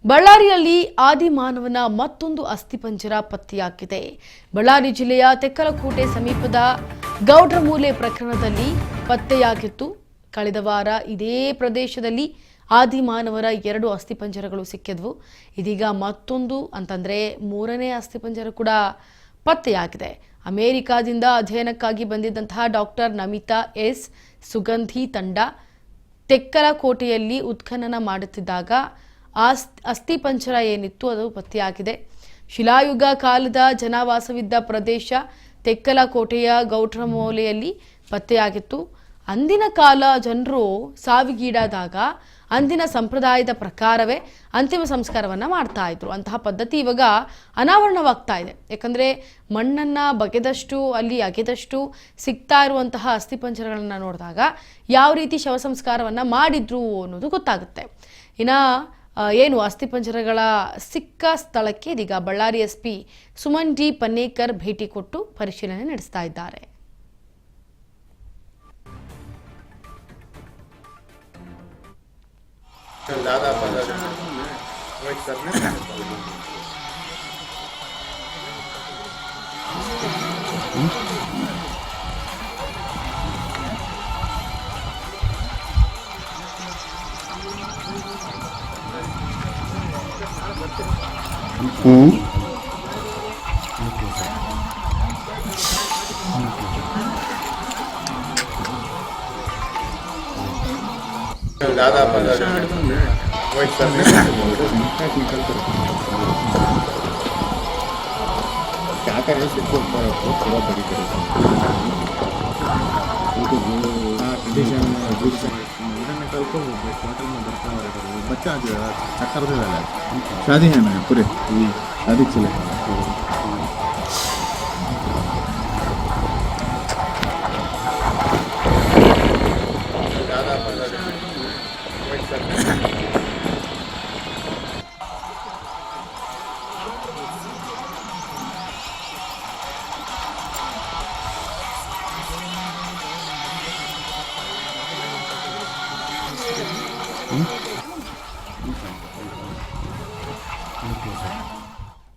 ಬಳ್ಳಾರಿಯಲ್ಲಿ ಆದಿಮಾನವನ ಮತ್ತೊಂದು ಅಸ್ಥಿಪಂಜರ ಪತ್ತೆಯಾಗಿದೆ. ಬಳ್ಳಾರಿ ಜಿಲ್ಲೆಯ ತೆಕ್ಕಲಕೋಟೆ ಸಮೀಪದ ಗೌಡ್ರಮೂಲೆ ಪ್ರಕರಣದಲ್ಲಿ ಪತ್ತೆಯಾಗಿತ್ತು. ಕಳೆದ ವಾರ ಇದೇ ಪ್ರದೇಶದಲ್ಲಿ ಆದಿಮಾನವರ 2 ಅಸ್ಥಿಪಂಜರಗಳು ಸಿಕ್ಕಿದ್ವು. ಇದೀಗ ಮತ್ತೊಂದು ಅಂತಂದ್ರೆ 3ನೇ ಅಸ್ಥಿಪಂಜರ ಕೂಡ ಪತ್ತೆಯಾಗಿದೆ. ಅಮೆರಿಕಾದಿಂದ ಅಧ್ಯಯನಕ್ಕಾಗಿ ಬಂದಿದ್ದಂತಹ ಡಾಕ್ಟರ್ ನಮಿತಾ ಎಸ್ ಸುಗಂಧಿ ತಂಡ ತೆಕ್ಕಲಕೋಟೆಯಲ್ಲಿ ಉತ್ಖನನ ಮಾಡುತ್ತಿದ್ದಾಗ ಅಸ್ಥಿಪಂಜರ ಏನಿತ್ತು ಅದು ಪತ್ತೆಯಾಗಿದೆ. ಶಿಲಾಯುಗ ಕಾಲದ ಜನವಾಸವಿದ್ದ ಪ್ರದೇಶ ತೆಕ್ಕಲಕೋಟೆಯ ಗೌಡ್ರಮೂಲೆಯಲ್ಲಿ ಪತ್ತೆಯಾಗಿತ್ತು. ಅಂದಿನ ಕಾಲ ಜನರು ಸಾವಿಗೀಡಾದಾಗ ಅಂದಿನ ಸಂಪ್ರದಾಯದ ಪ್ರಕಾರವೇ ಅಂತಿಮ ಸಂಸ್ಕಾರವನ್ನ ಮಾಡ್ತಾ ಇದ್ರು. ಅಂತಹ ಪದ್ಧತಿ ಇವಾಗ ಅನಾವರಣವಾಗ್ತಾ ಇದೆ. ಯಾಕಂದ್ರೆ ಮಣ್ಣನ್ನ ಬಗೆದಷ್ಟು ಅಲ್ಲಿ ಅಗೆದಷ್ಟು ಸಿಗ್ತಾ ಇರುವಂತಹ ಅಸ್ಥಿಪಂಜರಗಳನ್ನ ನೋಡಿದಾಗ ಯಾವ ರೀತಿ ಶವ ಸಂಸ್ಕಾರವನ್ನ ಮಾಡಿದ್ರು ಅನ್ನೋದು ಗೊತ್ತಾಗುತ್ತೆ. ಇನ್ನ ಏನು ಅಸ್ಥಿಪಂಜರಗಳ ಸಿಕ್ಕ ಸ್ಥಳಕ್ಕೆ ಇದೀಗ ಬಳ್ಳಾರಿ ಎಸ್ಪಿ ಸುಮನ್ ಡಿ ಪನ್ನೇಕರ್ ಭೇಟಿ ಕೊಟ್ಟು ಪರಿಶೀಲನೆ ನಡೆಸ್ತಾ ಇದ್ದಾರೆ. क्या करें सिर्फ थोड़ा बड़ी करें निकल को क्वार्टर में बच्चा जो है 18 वाला शादी है ना पूरे शादी चले Hmm?